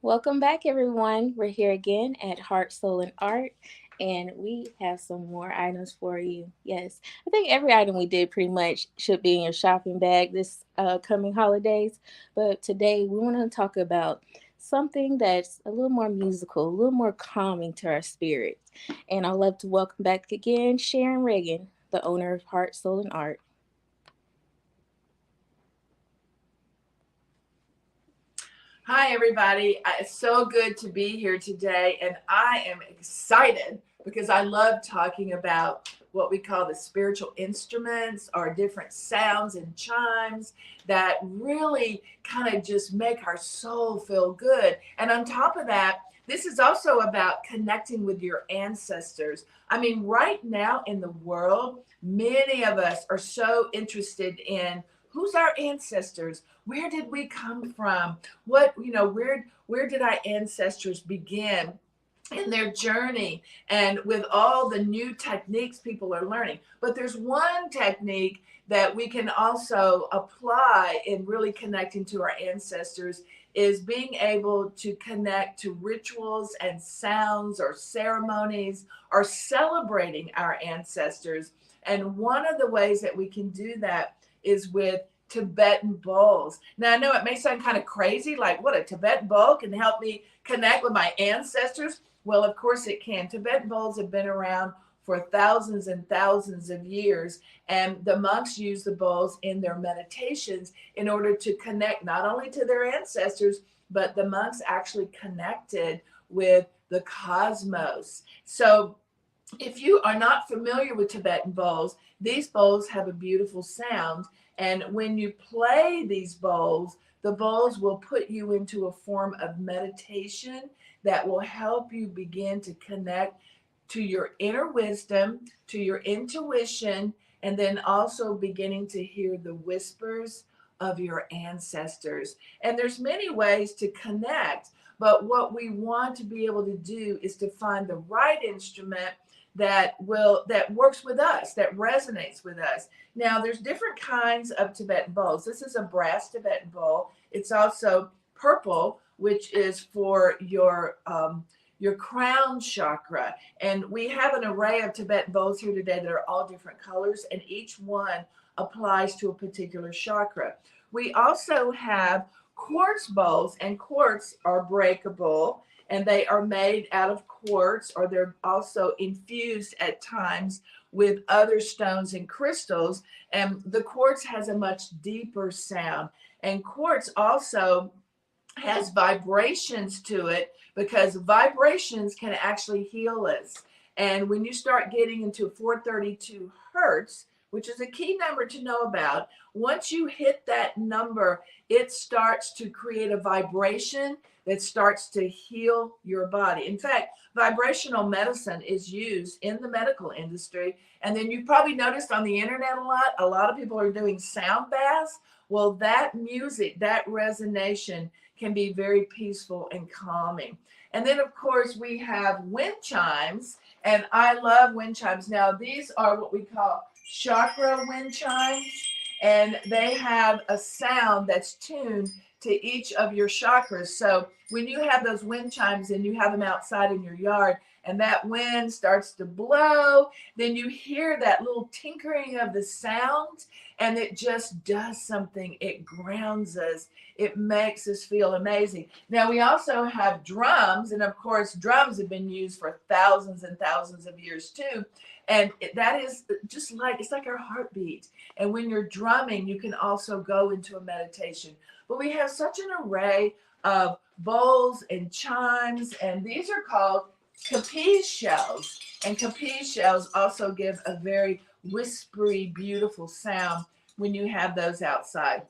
Welcome back, everyone. We're here again at Heart, Soul, and Art, and we have some more items for you. Yes, I think every item we did pretty much should be in your shopping bag this coming holidays. But today we want to talk about something that's a little more musical, a little more calming to our spirits. And I'd love to welcome back again Sharron Ragon, the owner of Heart, Soul, and Art. Hi, everybody. It's so good to be here today, and I am excited because I love talking about what we call the spiritual instruments or different sounds and chimes that really kind of just make our soul feel good. And on top of that, this is also about connecting with your ancestors. I mean, right now in the world, many of us are so interested in who's our ancestors? Where did we come from? Where did our ancestors begin in their journey, and with all the new techniques people are learning? But there's one technique that we can also apply in really connecting to our ancestors, is being able to connect to rituals and sounds or ceremonies or celebrating our ancestors. And one of the ways that we can do that is with Tibetan bowls. Now, I know it may sound kind of crazy, like what, a Tibetan bowl can help me connect with my ancestors? Well, of course it can. Tibetan bowls have been around for thousands and thousands of years, and the monks use the bowls in their meditations in order to connect not only to their ancestors, but the monks actually connected with the cosmos. So if you are not familiar with Tibetan bowls, these bowls have a beautiful sound. And when you play these bowls, the bowls will put you into a form of meditation that will help you begin to connect to your inner wisdom, to your intuition, and then also beginning to hear the whispers of your ancestors. And there's many ways to connect, but what we want to be able to do is to find the right instrument that works with us, that resonates with us. Now, there's different kinds of Tibetan bowls. This is a brass Tibetan bowl. It's also purple, which is for your crown chakra. And we have an array of Tibetan bowls here today that are all different colors, and each one applies to a particular chakra. We also have quartz bowls, and quartz are breakable, and they are made out of quartz, or they're also infused at times with other stones and crystals. And the quartz has a much deeper sound. And quartz also has vibrations to it, because vibrations can actually heal us. And when you start getting into 432 hertz, which is a key number to know about, once you hit that number, it starts to create a vibration that starts to heal your body. In fact, vibrational medicine is used in the medical industry. And then you probably noticed on the internet a lot of people are doing sound baths. Well, that music, that resonation can be very peaceful and calming. And then, of course, we have wind chimes, and I love wind chimes. Now, these are what we call chakra wind chimes, and they have a sound that's tuned to each of your chakras. So when you have those wind chimes and you have them outside in your yard, and that wind starts to blow, then you hear that little tinkering of the sound, and it just does something. It grounds us. It makes us feel amazing. Now, we also have drums, and of course, drums have been used for thousands and thousands of years too. And that is just like, it's like our heartbeat. And when you're drumming, you can also go into a meditation. But we have such an array of bowls and chimes, and these are called capiz shells. And capiz shells also give a very whispery, beautiful sound when you have those outside.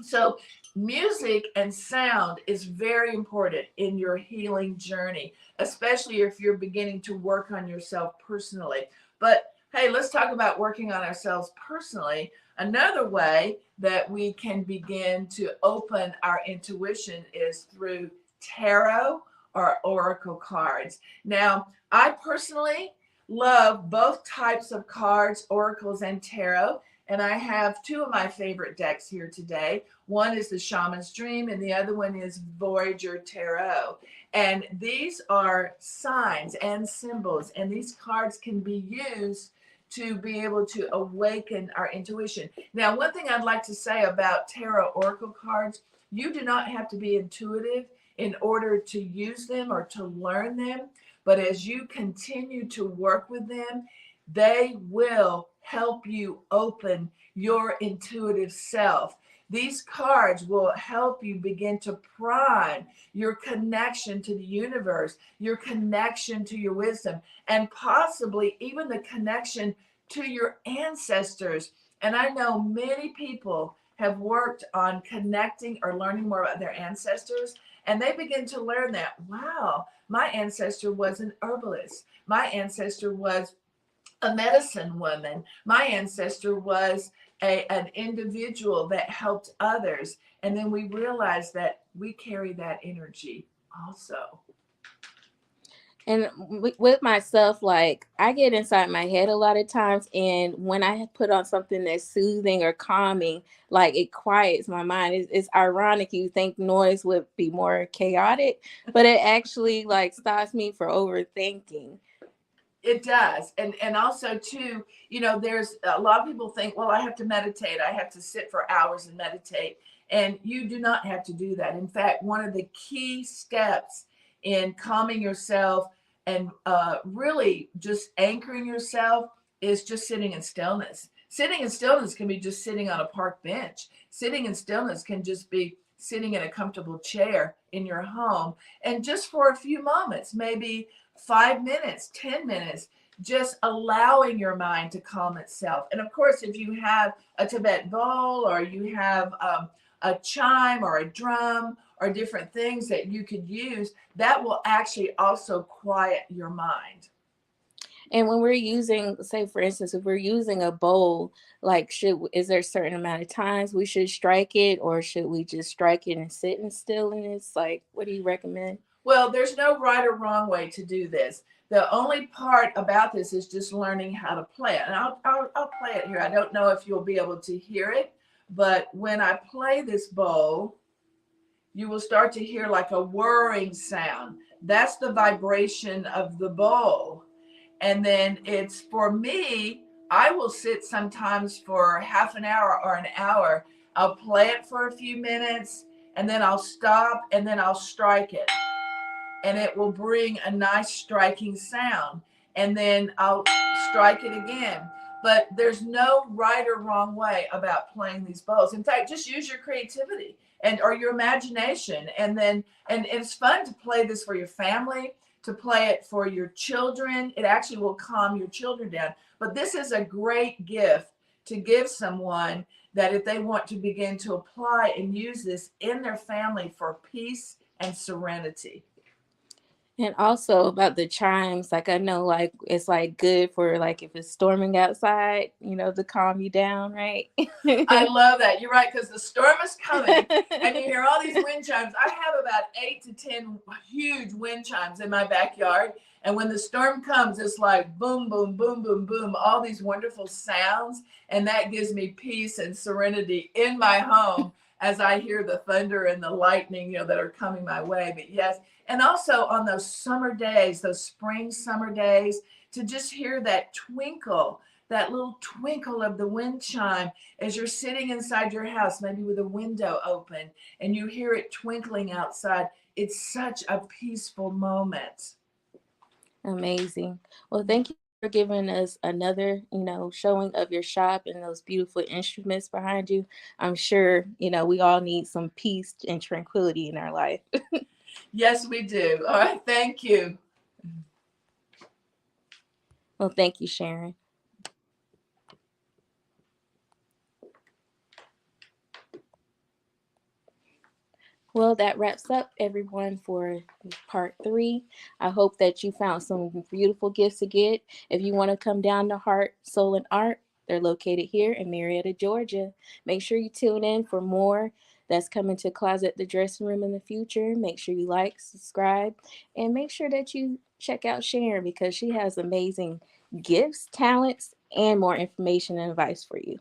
So, music and sound is very important in your healing journey, especially if you're beginning to work on yourself personally. But hey, let's talk about working on ourselves personally. Another way that we can begin to open our intuition is through tarot or oracle cards. Now, I personally love both types of cards, oracles and tarot. And I have two of my favorite decks here today. One is the Shaman's Dream, and the other one is Voyager Tarot. And these are signs and symbols, and these cards can be used to be able to awaken our intuition. Now, one thing I'd like to say about tarot oracle cards, you do not have to be intuitive in order to use them or to learn them. But as you continue to work with them, they will help you open your intuitive self. These cards will help you begin to prime your connection to the universe, your connection to your wisdom, and possibly even the connection to your ancestors. And I know many people have worked on connecting or learning more about their ancestors, and they begin to learn that, wow, my ancestor was an herbalist. My ancestor was a medicine woman. My ancestor was an individual that helped others. And then we realized that we carry that energy also. And with myself, like I get inside my head a lot of times, and when I put on something that's soothing or calming, like it quiets my mind. It's ironic. You think noise would be more chaotic, but it actually like stops me for overthinking. It does. And also too, there's a lot of people think, well, I have to meditate. I have to sit for hours and meditate. And you do not have to do that. In fact, one of the key steps in calming yourself and really just anchoring yourself is just sitting in stillness. Sitting in stillness can be just sitting on a park bench. Sitting in stillness can just be sitting in a comfortable chair in your home, and just for a few moments, maybe 5 minutes, 10 minutes, just allowing your mind to calm itself. And of course, if you have a Tibet bowl or you have a chime or a drum or different things that you could use, that will actually also quiet your mind. And when we're using, say for instance, if we're using a bowl, like is there a certain amount of times we should strike it, or should we just strike it and sit in stillness? Like, what do you recommend? Well, there's no right or wrong way to do this. The only part about this is just learning how to play it. And I'll play it here. I don't know if you'll be able to hear it, but when I play this bowl, you will start to hear like a whirring sound. That's the vibration of the bowl. And then it's for me, I will sit sometimes for half an hour or an hour. I'll play it for a few minutes and then I'll stop and then I'll strike it, and it will bring a nice striking sound. And then I'll strike it again. But there's no right or wrong way about playing these bowls. In fact, just use your creativity and or your imagination. And it's fun to play this for your family, to play it for your children. It actually will calm your children down. But this is a great gift to give someone, that if they want to begin to apply and use this in their family for peace and serenity. And also about the chimes, like I know like it's like good for like if it's storming outside, to calm you down, right? I love that. You're right, because the storm is coming and you hear all these wind chimes. I have about 8 to 10 huge wind chimes in my backyard. And when the storm comes, it's like boom, boom, boom, boom, boom, all these wonderful sounds. And that gives me peace and serenity in my home as I hear the thunder and the lightning, that are coming my way. But yes, and also on those summer days, those spring summer days, to just hear that twinkle, that little twinkle of the wind chime as you're sitting inside your house, maybe with a window open, and you hear it twinkling outside. It's such a peaceful moment. Amazing. Well, thank you for giving us another, showing of your shop and those beautiful instruments behind you. I'm sure, we all need some peace and tranquility in our life. Yes, we do. All right. Thank you. Well, thank you, Sharron. Well, that wraps up everyone for part 3. I hope that you found some beautiful gifts to get. If you want to come down to Heart, Soul, and Art, they're located here in Marietta, Georgia. Make sure you tune in for more that's coming to KLAZET The Dressing Room in the future. Make sure you like, subscribe, and make sure that you check out Sharron because she has amazing gifts, talents, and more information and advice for you.